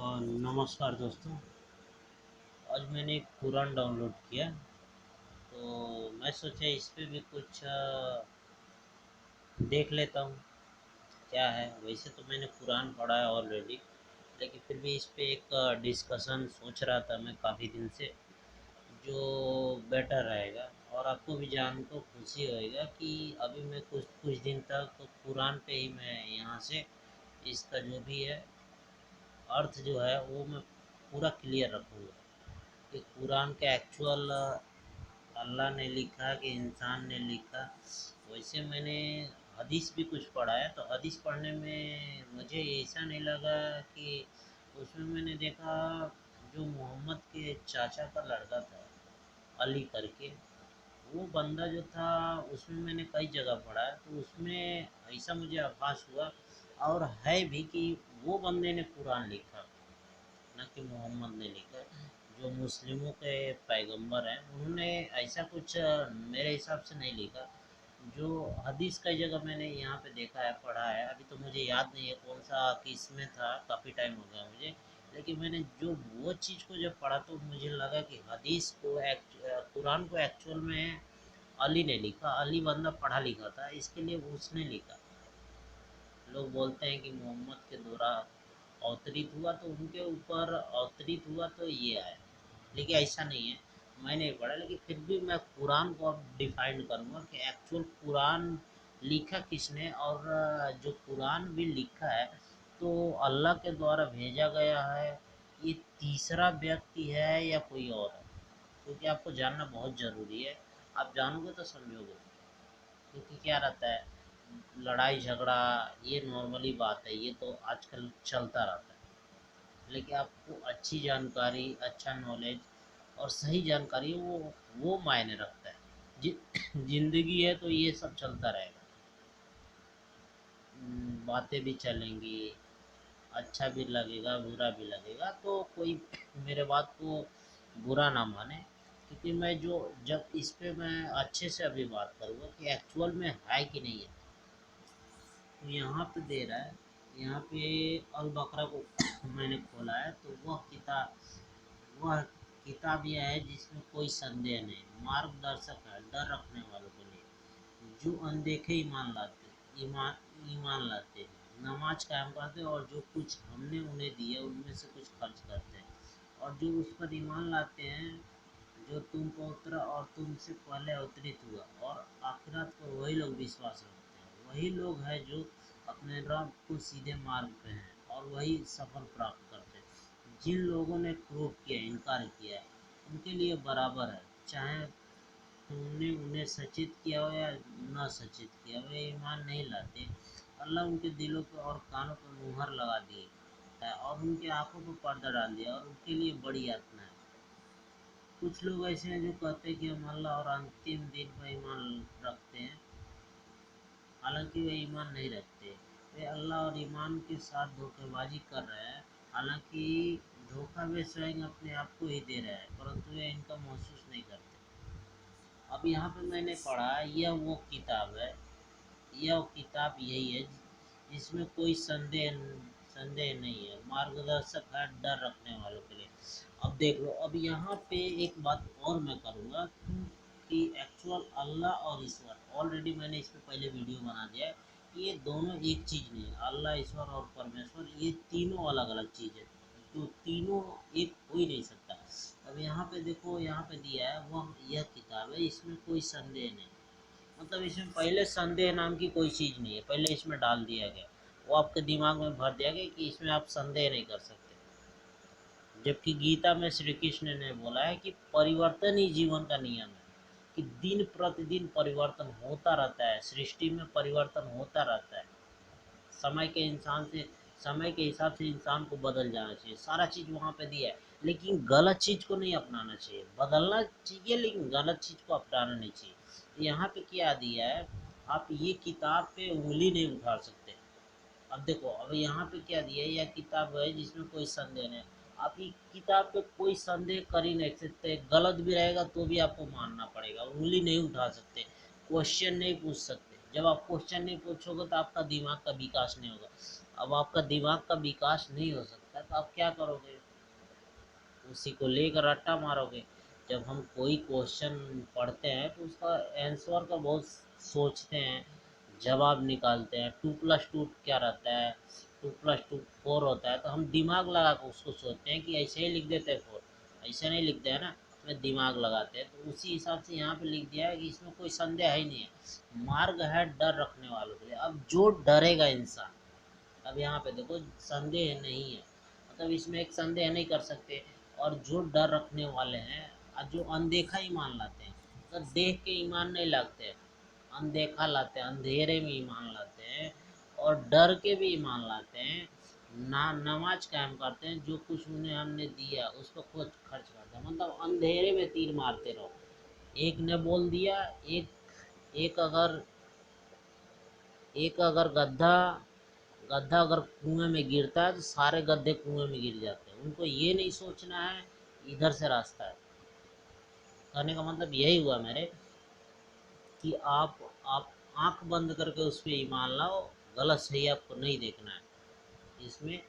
नमस्कार दोस्तों। आज मैंने एक कुरान डाउनलोड किया, तो मैं सोचा इस पे भी कुछ देख लेता हूँ क्या है। वैसे तो मैंने कुरान पढ़ा है ऑलरेडी, लेकिन फिर भी इस पे एक डिस्कशन सोच रहा था मैं काफ़ी दिन से, जो बेटर रहेगा। और आपको भी जान को खुशी होएगा कि अभी मैं कुछ कुछ दिन तक कुरान पे ही मैं यहाँ से इसका जो भी है अर्थ जो है वो मैं पूरा क्लियर रखूँगा कि कुरान के एक्चुअल अल्लाह ने लिखा कि इंसान ने लिखा। वैसे मैंने हदीस भी कुछ पढ़ा है, तो हदीस पढ़ने में मुझे ऐसा नहीं लगा कि उसमें मैंने देखा जो मोहम्मद के चाचा का लड़का था, अली करके, वो बंदा जो था उसमें मैंने कई जगह पढ़ा है, तो उसमें ऐसा मुझे आभास हुआ और है भी कि वो बंदे ने कुरान लिखा, ना कि मोहम्मद ने लिखा। जो मुस्लिमों के पैगंबर हैं उन्होंने ऐसा कुछ मेरे हिसाब से नहीं लिखा। जो हदीस कई जगह मैंने यहाँ पे देखा है, पढ़ा है, अभी तो मुझे याद नहीं है कौन सा किस में था, काफ़ी टाइम हो गया मुझे। लेकिन मैंने जो वो चीज़ को जब पढ़ा तो मुझे लगा कि हदीस को कुरान को एक्चुअल में अली ने लिखा, अली बंदा पढ़ा लिखा था, इसके लिए उसने लिखा। लोग बोलते हैं कि मोहम्मद के द्वारा अवतरित हुआ तो उनके ऊपर अवतरित हुआ तो ये आया, लेकिन ऐसा नहीं है। मैं नहीं पढ़ा, लेकिन फिर भी मैं कुरान को अब डिफाइन करूँगा कि एक्चुअल कुरान लिखा किसने। और जो कुरान भी लिखा है तो अल्लाह के द्वारा भेजा गया है, ये तीसरा व्यक्ति है या कोई और है, क्योंकि आपको जानना बहुत ज़रूरी है। आप जानोगे तो समझोगे। क्योंकि क्या रहता है, लड़ाई झगड़ा ये नॉर्मली बात है, ये तो आजकल चलता रहता है। लेकिन आपको अच्छी जानकारी, अच्छा नॉलेज और सही जानकारी वो मायने रखता है। जि ज़िंदगी है तो ये सब चलता रहेगा। बातें भी चलेंगी, अच्छा भी लगेगा बुरा भी लगेगा, तो कोई मेरे बात को बुरा ना माने। क्योंकि मैं जो जब इस पे मैं अच्छे से अभी बात करूँगा कि एक्चुअल में है कि नहीं है। तो यहाँ पे दे रहा है, यहाँ पे अल बकरा को मैंने खोला है, तो वह किताब यह है जिसमें कोई संदेह नहीं, मार्गदर्शक है डर रखने वालों के लिए, जो अनदेखे ईमान लाते हैं, नमाज कायम करते हैं और जो कुछ हमने उन्हें दिया उनमें से कुछ खर्च करते हैं, और जो उस पर ईमान लाते हैं जो तुम पर उतरा और तुमसे पहले अवतरित हुआ, और आखिरत पर वही लोग विश्वास रखते हैं। वही लोग हैं जो अपने रब को सीधे मार्ग पे हैं और वही सफल प्राप्त करते हैं। जिन लोगों ने क्रोध किया, इनकार किया है, उनके लिए बराबर है, चाहे तुमने उन्हें सचेत किया हो या न सचेत किया हो, ये ईमान नहीं लाते। अल्लाह उनके दिलों पर और कानों पर मुहर लगा दी है और उनकी आंखों पर पर्दा डाल दिया, और उनके लिए बड़ी यातना है। कुछ लोग ऐसे हैं जो कहते हैं कि हम अल्लाह और अंतिम दिन पर ईमान रखते हैं, हालांकि वे ईमान नहीं रखते। वे अल्लाह और ईमान के साथ धोखेबाजी कर रहे हैं, हालांकि धोखा वे स्वयं अपने आप को ही दे रहे हैं, परंतु वे इनका महसूस नहीं करते। अब यहाँ पे मैंने पढ़ा, यह वो किताब है, यह किताब यही है जिसमें कोई संदेह नहीं है, मार्गदर्शक है डर रखने वालों के लिए। अब देख लो, अब यहाँ पे एक बात और मैं करूँगा कि एक्चुअल अल्लाह और ईश्वर, ऑलरेडी मैंने इस पे पहले वीडियो बना दिया है। ये दोनों एक चीज़ नहीं है, अल्लाह ईश्वर और परमेश्वर ये तीनों अलग अलग चीज़ है, तो तीनों एक हो ही नहीं सकता। अब यहाँ पे देखो, यहाँ पे दिया है वह यह किताब है, इसमें कोई संदेह नहीं। मतलब इसमें पहले संदेह नाम की कोई चीज़ नहीं है, पहले इसमें डाल दिया गया, वो आपके दिमाग में भर दिया गया कि इसमें आप संदेह नहीं कर सकते। जबकि गीता में श्री कृष्ण ने बोला है कि परिवर्तन ही जीवन का नियम है, कि दिन प्रतिदिन परिवर्तन होता रहता है, सृष्टि में परिवर्तन होता रहता है। समय के इंसान से समय के हिसाब से इंसान को बदल जाना चाहिए, सारा चीज़ वहाँ पे दिया है। लेकिन गलत चीज़ को नहीं अपनाना चाहिए, बदलना चाहिए लेकिन गलत चीज़ को अपनाना नहीं चाहिए। यहाँ पे क्या दिया है, आप ये किताब पे उंगली नहीं उठा सकते। अब देखो, अब यहाँ पे क्या दिया है, यह किताब है जिसमें कोई संदेह नहीं। आप ये किताब पे कोई संदेह कर ही नहीं सकते, गलत भी रहेगा तो भी आपको मानना पड़ेगा, उंगली नहीं उठा सकते, क्वेश्चन नहीं पूछ सकते। जब आप क्वेश्चन नहीं पूछोगे तो आपका दिमाग का विकास नहीं होगा। अब आपका दिमाग का विकास नहीं हो सकता तो आप क्या करोगे? उसी को लेकर रट्टा मारोगे। जब हम कोई क्वेश्चन पढ़ते हैं तो उसका आंसर का बहुत सोचते हैं, जवाब निकालते हैं। 2+2 क्या रहता है, 2+2 4 होता है, तो हम दिमाग लगा कर उसको सोचते हैं कि ऐसे ही लिख देते हैं 4, ऐसे नहीं लिखते हैं ना, इसमें दिमाग लगाते हैं। तो उसी हिसाब से यहाँ पे लिख दिया है कि इसमें कोई संदेह ही नहीं है, मार्ग है डर रखने वालों के लिए। अब जो डरेगा इंसान, अब यहाँ पे देखो संदेह नहीं है, मतलब इसमें एक संदेह नहीं कर सकते। और जो डर रखने वाले हैं और जो अनदेखा ईमान लाते हैं, अगर देख के ईमान नहीं लाते, अनदेखा लाते हैं, अंधेरे में ईमान लाते हैं और डर के भी ईमान लाते हैं, ना नमाज कायम करते हैं, जो कुछ उन्हें हमने दिया उस पर खुद खर्च करते हैं, मतलब अंधेरे में तीर मारते रहो। एक ने बोल दिया, एक एक अगर एक अगर गड्ढा गड्ढा अगर कुएं में गिरता है तो सारे गड्ढे कुएं में गिर जाते हैं। उनको ये नहीं सोचना है इधर से रास्ता है। कहने का मतलब यही हुआ मेरे, कि आप आंख बंद करके उस पर ईमान लाओ, गलत सही आपको नहीं देखना है। इसमें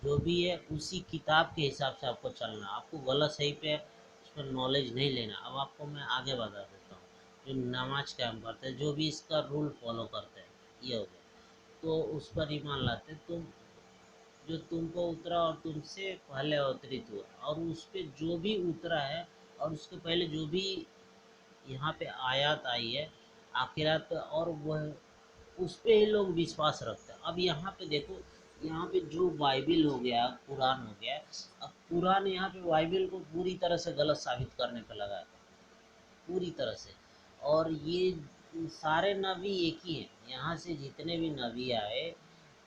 जो भी है उसी किताब के हिसाब से आपको चलना है, आपको गलत सही पे उस पर नॉलेज नहीं लेना। अब आपको मैं आगे बता देता हूँ। जो नमाज कायम करते हैं, जो भी इसका रूल फॉलो करते हैं, ये हो गया, तो उस पर ईमान लाते हैं। जो तुमको उतरा और तुमसे पहले अवतरित हुआ, और उस पे जो भी उतरा है और उसके पहले जो भी यहाँ पे आयत आई है, आखिरत, और वह उस पे ही लोग विश्वास रखते हैं। अब यहाँ पे देखो, यहाँ पे जो बाइबिल हो गया, कुरान हो गया, अब कुरान यहाँ पे बाइबिल को पूरी तरह से गलत साबित करने पे लगा है, पूरी तरह से। और ये सारे नबी एक ही हैं, यहाँ से जितने भी नबी आए,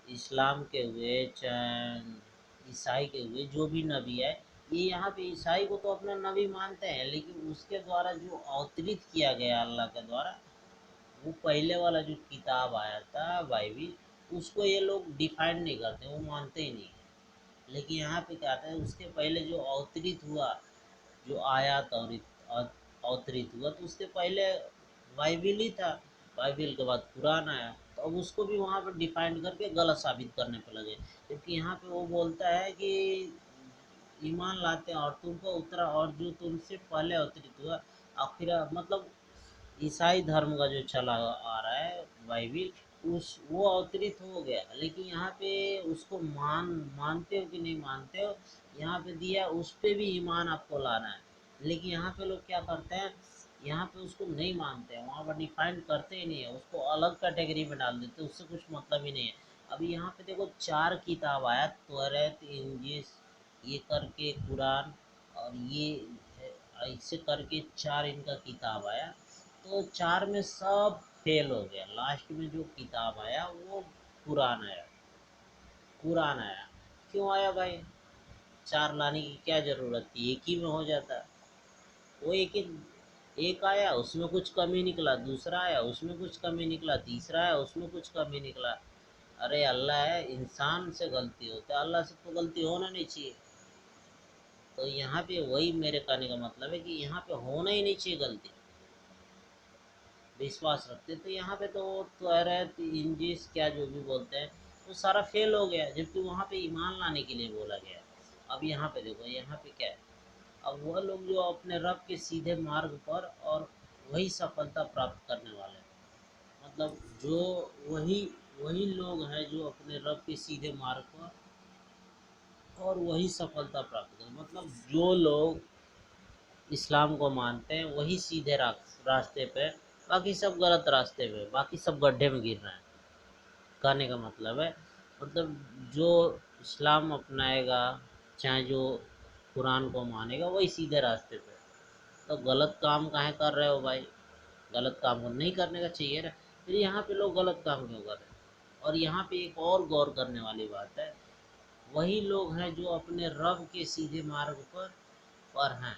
इस्लाम के हुए चाहे ईसाई के हुए, जो भी नबी है, ये यहाँ पे ईसाई को तो अपना नबी मानते हैं, लेकिन उसके द्वारा जो अवतरित किया गया अल्लाह के द्वारा, वो पहले वाला जो किताब आया था बाइबिल, उसको ये लोग डिफाइन नहीं करते, वो मानते ही नहीं। लेकिन यहाँ पे क्या आता है, उसके पहले जो अवतरित हुआ, जो आयत और अवतरित हुआ, तो उसके पहले बाइबिल ही था। बाइबिल के बाद कुरान आया, तो अब उसको भी वहाँ पर डिफाइन करके गलत साबित करने पे लगे। क्योंकि यहाँ पे वो बोलता है कि ईमान लाते हैं और तुमको उतरा और जो तुमसे पहले अवतरित हुआ, आखिर मतलब ईसाई धर्म का जो चला आ रहा है बाइबिल, उस वो अवतरित हो गया। लेकिन यहाँ पे उसको मानते हो कि नहीं मानते हो, यहाँ पे दिया, उस पे भी ईमान आपको लाना है। लेकिन यहाँ पे लोग क्या करते हैं, यहाँ पे उसको नहीं मानते हैं, वहाँ पर डिफाइन करते ही नहीं है, उसको अलग कैटेगरी में डाल देते हैं, उससे कुछ मतलब ही नहीं है। अभी यहाँ पे देखो 4 किताब आया, तौरात, इंजील, ये करके कुरान, और ये ऐसे करके 4 इनका किताब आया। तो 4 में सब फेल हो गया, लास्ट में जो किताब आया वो कुरान आया। कुरान आया, क्यों आया भाई? 4 लाने की क्या ज़रूरत थी, एक ही में हो जाता। वो एक आया, उसमें कुछ कमी निकला, दूसरा आया उसमें कुछ कमी निकला, तीसरा आया उसमें कुछ कमी निकला। अरे अल्लाह है, इंसान से गलती होता है, अल्लाह से तो गलती होना नहीं चाहिए। तो यहाँ पे वही मेरे कहने का मतलब है कि यहाँ पे होना ही नहीं चाहिए गलती, विश्वास रखते। तो यहाँ पे तो तौरात, इंजील, क्या जो भी बोलते हैं, वो सारा फेल हो गया, जबकि वहाँ पे ईमान लाने के लिए बोला गया। अब यहाँ पे देखो, यहाँ पे क्या है, अब वह लोग जो अपने रब के सीधे मार्ग पर, और वही सफलता प्राप्त करने वाले हैं। मतलब जो वही वही लोग हैं जो अपने रब के सीधे मार्ग पर और वही सफलता प्राप्त करें। मतलब जो लोग इस्लाम को मानते हैं वही सीधे रास्ते पे, बाकी सब गलत रास्ते पे, बाकी सब गड्ढे में गिर रहे हैं। कहने का मतलब है, मतलब जो इस्लाम अपनाएगा, चाहे जो कुरान को मानेगा, वही सीधे रास्ते पे। तो गलत काम काहे कर रहे हो भाई? गलत काम को नहीं करने का चाहिए ना। फिर यहाँ पे लोग गलत काम क्यों कर रहे हैं? और यहाँ पे एक और गौर करने वाली बात है, वही लोग हैं जो अपने रब के सीधे मार्ग पर हैं।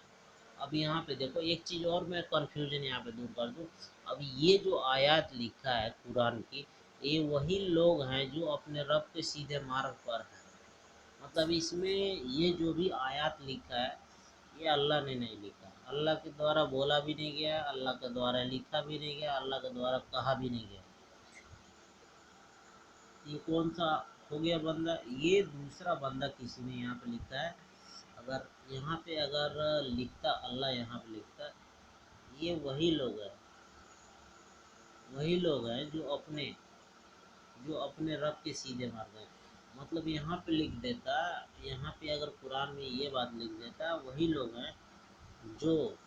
अब यहाँ पे देखो एक चीज़ और, मैं कन्फ्यूजन यहाँ पे दूर कर दूँ। अब ये जो आयत लिखा है कुरान की, ये वही लोग हैं जो अपने रब के सीधे मार्ग पर हैं। मतलब इसमें ये जो भी आयत लिखा है, ये अल्लाह ने नहीं लिखा, अल्लाह के द्वारा बोला भी नहीं गया, अल्लाह के द्वारा लिखा भी नहीं गया, अल्लाह के द्वारा कहा भी नहीं गया। ये कौन सा हो गया बंदा। ये दूसरा बंदा किसी ने यहाँ पे लिखा है, अगर यहाँ पे अगर लिखता अल्लाह यहाँ पे लिखता, ये वही लोग हैं जो अपने रब के सीधे मार्ग हैं। मतलब यहाँ पे लिख देता, यहाँ पे अगर कुरान में ये बात लिख देता, वही लोग हैं जो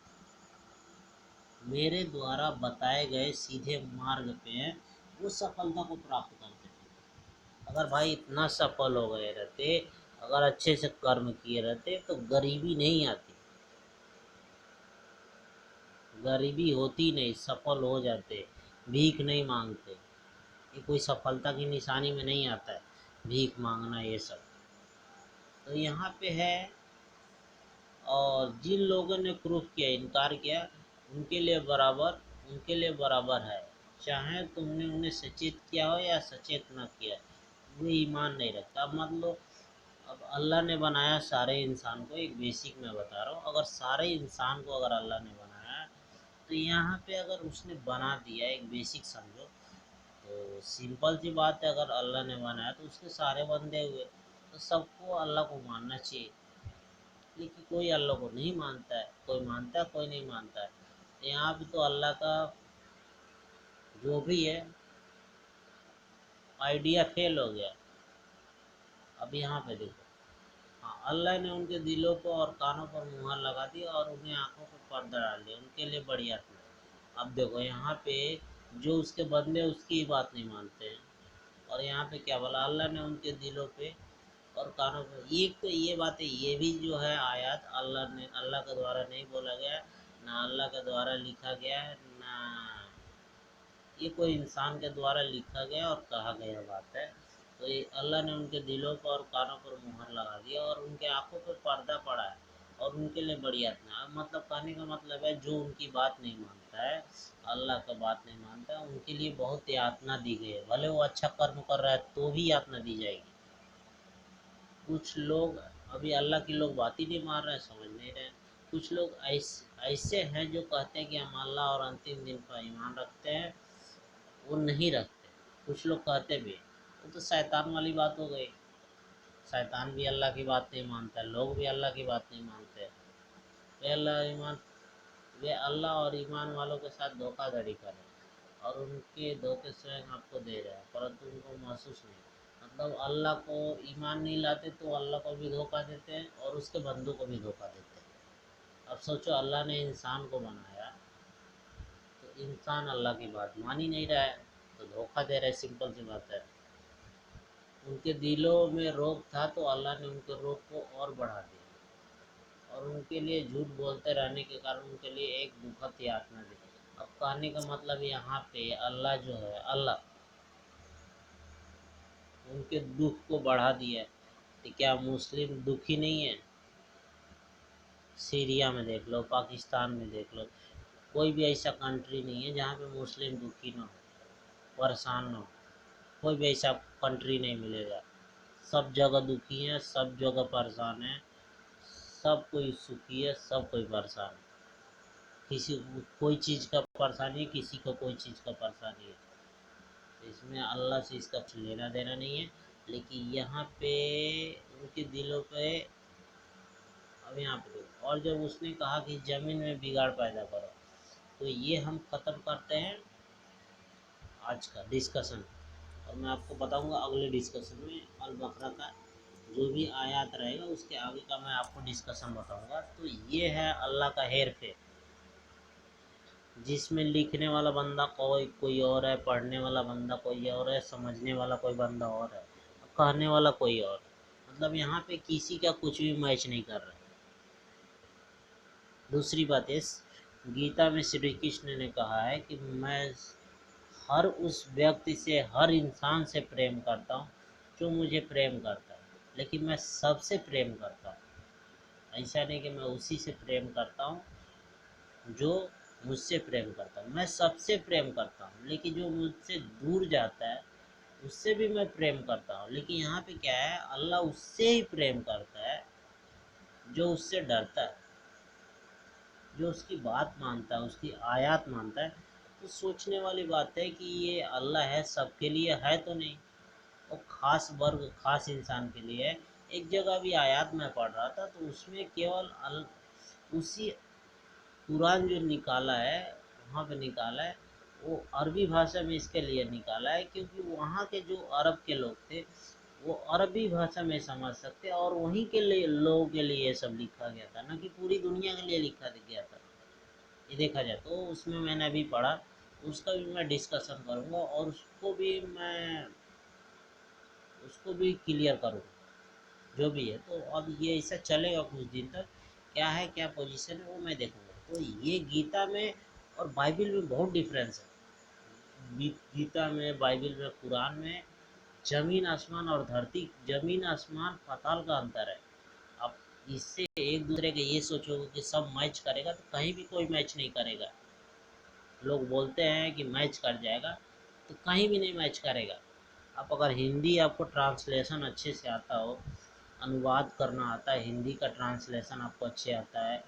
मेरे द्वारा बताए गए सीधे मार्ग पे हैं, वो सफलता को प्राप्त करते हैं। अगर भाई इतना सफल हो गए रहते, अगर अच्छे से कर्म किए रहते, तो गरीबी नहीं आती, गरीबी होती नहीं, सफल हो जाते, भीख नहीं मांगते। ये कोई सफलता की निशानी में नहीं आता है भीख मांगना ये सब। तो यहाँ पे है, और जिन लोगों ने प्रूफ किया, इनकार किया, उनके लिए बराबर है, चाहे तुमने उन्हें सचेत किया हो या सचेत न किया, वो ईमान नहीं रखता। अब मतलब, अब अल्लाह ने बनाया सारे इंसान को, एक बेसिक मैं बता रहा हूँ, अगर सारे इंसान को अगर अल्लाह ने बनाया, तो यहाँ पे अगर उसने बना दिया, एक बेसिक समझो, तो सिंपल सी बात है, अगर अल्लाह ने बनाया तो उसके सारे बंदे हुए, तो सबको अल्लाह को मानना चाहिए। लेकिन कोई अल्लाह को नहीं मानता है, कोई मानता है, कोई नहीं मानता है। यहाँ पे तो अल्लाह का जो भी है आइडिया फेल हो गया। अब यहाँ पे देखो, हाँ, अल्लाह ने उनके दिलों को और कानों पर मुहर लगा दी और उन्हें आंखों पर पर्दा डाल दिया, उनके लिए बढ़िया था। अब देखो यहाँ पे जो उसके बंदे उसकी बात नहीं मानते हैं, और यहाँ पे क्या बोला, अल्लाह ने उनके दिलों पे और कानों पे, ये तो ये बातें, ये भी जो है आयत अल्लाह के द्वारा नहीं बोला गया, ना अल्लाह के द्वारा लिखा गया है, ना ये कोई इंसान के द्वारा लिखा गया और कहा गया बात है। तो ये अल्लाह ने उनके दिलों पर और कानों पर मुहर लगा दिया और उनके आंखों पर पर्दा पड़ा है, और उनके लिए बड़ी यातना है। मतलब कहने का मतलब है, जो उनकी बात नहीं मानता है, अल्लाह का बात नहीं मानता है, उनके लिए बहुत यातना दी गई है। भले वो अच्छा कर्म कर रहा है तो भी यातना दी जाएगी। कुछ लोग अभी अल्लाह के लोग बात ही नहीं मार रहे हैं, समझ नहीं रहे हैं। कुछ लोग ऐसे हैं जो कहते हैं कि हम अल्लाह और अंतिम दिन पर ईमान रखते हैं, वो नहीं रखते। कुछ लोग कहते भी, वो तो शैतान वाली बात हो गई। शैतान भी अल्लाह की बात नहीं मानता है, लोग भी अल्लाह की बात नहीं मानते। वे अल्लाह और ईमान वालों के साथ धोखाधड़ी कर रहे हैं, और उनके धोखे स्वयं आपको दे रहे हैं, परंतु उनको महसूस नहीं। मतलब अल्लाह को ईमान नहीं लाते तो अल्लाह को भी धोखा देते हैं और उसके बंदों को भी धोखा देते हैं। अब सोचो, अल्लाह ने इंसान को बनाया, तो इंसान अल्लाह की बात मान ही नहीं रहा है, तो धोखा दे रहा है, सिंपल सी बात है। उनके दिलों में रोग था, तो अल्लाह ने उनके रोग को और बढ़ा दिया, और उनके लिए झूठ बोलते रहने के कारण उनके लिए एक दुखद यातना दी। अब कहने का मतलब यहाँ पे अल्लाह जो है, अल्लाह उनके दुख को बढ़ा दिया है। तो क्या मुस्लिम दुखी नहीं है? सीरिया में देख लो, पाकिस्तान में देख लो, कोई भी ऐसा कंट्री नहीं है जहाँ पे मुस्लिम दुखी ना हो, परेशान ना हो। कोई भी ऐसा कंट्री नहीं मिलेगा। सब जगह दुखी है, सब जगह परेशान है, सब कोई सुखी है, सब कोई परेशान है। किसी को कोई चीज़ का परेशानी है, किसी को कोई चीज़ का परेशानी है। तो इसमें अल्लाह से इसका कुछ लेना देना नहीं है। लेकिन यहाँ पे उनके दिलों पे, अब यहाँ पे देखो, और जब उसने कहा कि ज़मीन में बिगाड़ पैदा करो, तो ये हम ख़त्म करते हैं आज का डिस्कशन, और मैं आपको बताऊंगा अगले डिस्कशन में अल बकरा का जो भी आयत रहेगा उसके आगे का मैं आपको डिस्कशन बताऊंगा। तो ये है अल्लाह का हेर फेर, जिसमें लिखने वाला बंदा कोई और है, पढ़ने वाला बंदा कोई और है, समझने वाला कोई बंदा और है, कहने वाला कोई और। मतलब यहाँ पे किसी का कुछ भी मैच नहीं कर रहा है। दूसरी बात इस गीता में श्री कृष्ण ने कहा है कि मैं हर उस व्यक्ति से, हर इंसान से प्रेम करता हूँ जो मुझे प्रेम करता है, लेकिन मैं सबसे प्रेम करता हूँ। ऐसा नहीं कि मैं उसी से प्रेम करता हूँ जो मुझसे प्रेम करता हूँ। मैं सबसे प्रेम करता हूँ, लेकिन जो मुझसे दूर जाता है उससे भी मैं प्रेम करता हूँ। लेकिन यहाँ पे क्या है, अल्लाह उससे ही प्रेम करता है जो उससे डरता है, जो उसकी बात मानता है, उसकी आयत मानता है। तो सोचने वाली बात है कि ये अल्लाह है सबके लिए है तो नहीं, वो खास वर्ग खास इंसान के लिए है। एक जगह भी आयात में पढ़ रहा था तो उसमें केवल उसी कुरान जो निकाला है वहाँ पे निकाला है, वो अरबी भाषा में इसके लिए निकाला है क्योंकि वहाँ के जो अरब के लोग थे वो अरबी भाषा में समझ सकते और वहीं के लिए लोगों के लिए ये सब लिखा गया था, ना कि पूरी दुनिया के लिए लिखा गया था। ये देखा जाए तो उसमें मैंने अभी पढ़ा, उसका भी मैं डिस्कशन करूँगा और उसको भी क्लियर करूँगा जो भी है। तो अब ये ऐसा चलेगा कुछ दिन तक, क्या है क्या पोजीशन है वो मैं देखूँगा। तो ये गीता में और बाइबिल में बहुत डिफरेंस है। गीता में, बाइबिल में, कुरान में जमीन आसमान और धरती, जमीन आसमान पाताल का अंतर है। अब इससे एक दूसरे के ये सोचोगे कि सब मैच करेगा तो कहीं भी कोई मैच नहीं करेगा। लोग बोलते हैं कि मैच कर जाएगा, तो कहीं भी नहीं मैच करेगा। आप अगर हिंदी आपको ट्रांसलेशन अच्छे से आता हो, अनुवाद करना आता है, हिंदी का ट्रांसलेशन आपको अच्छे आता है,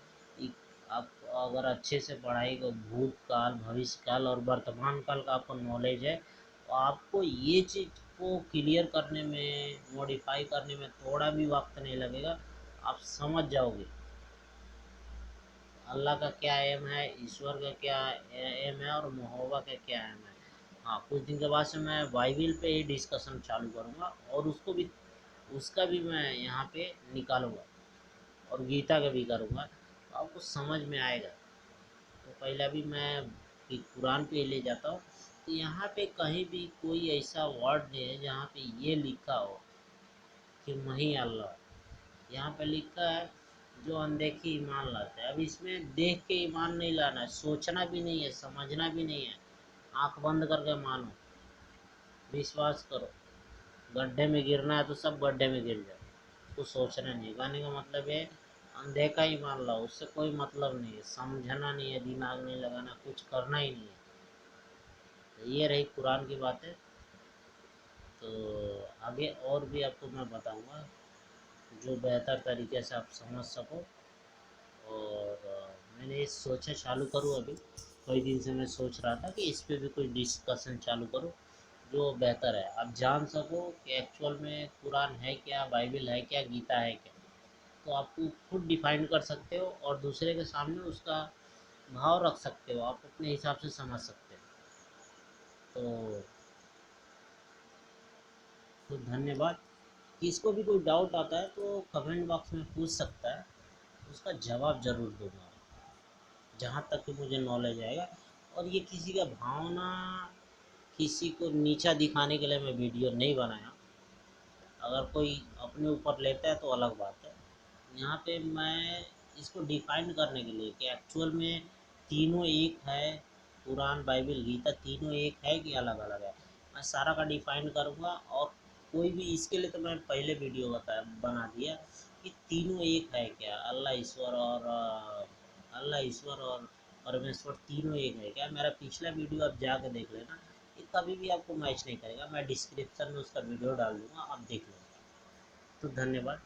आप अगर अच्छे से पढ़ाई को भूतकाल, भविष्यकाल और वर्तमान काल का आपको नॉलेज है, तो आपको ये चीज़ को क्लियर करने में, मॉडिफाई करने में थोड़ा भी वक्त नहीं लगेगा। आप समझ जाओगे अल्लाह का क्या एम है, ईश्वर का क्या एम है और महोबा का क्या एम है। हाँ, कुछ दिन के बाद से मैं बाइबिल पे ही डिस्कशन चालू करूँगा और उसका भी मैं यहाँ पे निकालूंगा और गीता का भी करूँगा, तो आपको समझ में आएगा। तो पहले भी मैं कि कुरान पे ले जाता हूँ, तो यहाँ पे कहीं भी कोई ऐसा वर्ड नहीं है जहाँ पे ये लिखा हो कि मैं ही अल्लाह। यहाँ पे लिखा है जो अनदेखी ईमान लाता है। अब इसमें देख के ईमान नहीं लाना है, सोचना भी नहीं है, समझना भी नहीं है, आंख बंद करके मानो, विश्वास करो। गड्ढे में गिरना है तो सब गड्ढे में गिर जाओ, कुछ सोचना नहीं। कहने का मतलब है अनदेखा ही मान लो, उससे कोई मतलब नहीं है, समझना नहीं है, दिमाग नहीं लगाना, कुछ करना ही नहीं है। तो ये रही कुरान की बातें। तो आगे और भी आपको मैं बताऊंगा जो बेहतर तरीके से आप समझ सको। और मैंने ये सोचा चालू करूँ अभी, कई दिन से मैं सोच रहा था कि इस पे भी कोई डिस्कशन चालू करूँ जो बेहतर है, आप जान सको कि एक्चुअल में कुरान है क्या, बाइबिल है क्या, गीता है क्या। तो आप खुद डिफाइन कर सकते हो और दूसरे के सामने उसका भाव रख सकते हो, आप अपने हिसाब से समझ सकते हो। तो धन्यवाद। किसको भी कोई डाउट आता है तो कमेंट बॉक्स में पूछ सकता है, उसका जवाब ज़रूर दूंगा जहाँ तक कि मुझे नॉलेज आएगा। और ये किसी का भावना, किसी को नीचा दिखाने के लिए मैं वीडियो नहीं बनाया। अगर कोई अपने ऊपर लेता है तो अलग बात है। यहाँ पे मैं इसको डिफाइन करने के लिए कि एक्चुअल में तीनों एक है, कुरान, बाइबिल, गीता तीनों एक है कि अलग अलग है, मैं सारा का डिफाइन करूँगा। और कोई भी इसके लिए तो मैं पहले वीडियो बना दिया कि तीनों एक है क्या, अल्लाह ईश्वर और परमेश्वर तीनों एक है क्या। मेरा पिछला वीडियो आप जाके देख लेना, ये कभी भी आपको मैच नहीं करेगा। मैं डिस्क्रिप्शन में उसका वीडियो डाल दूँगा, आप देख लेना। तो धन्यवाद।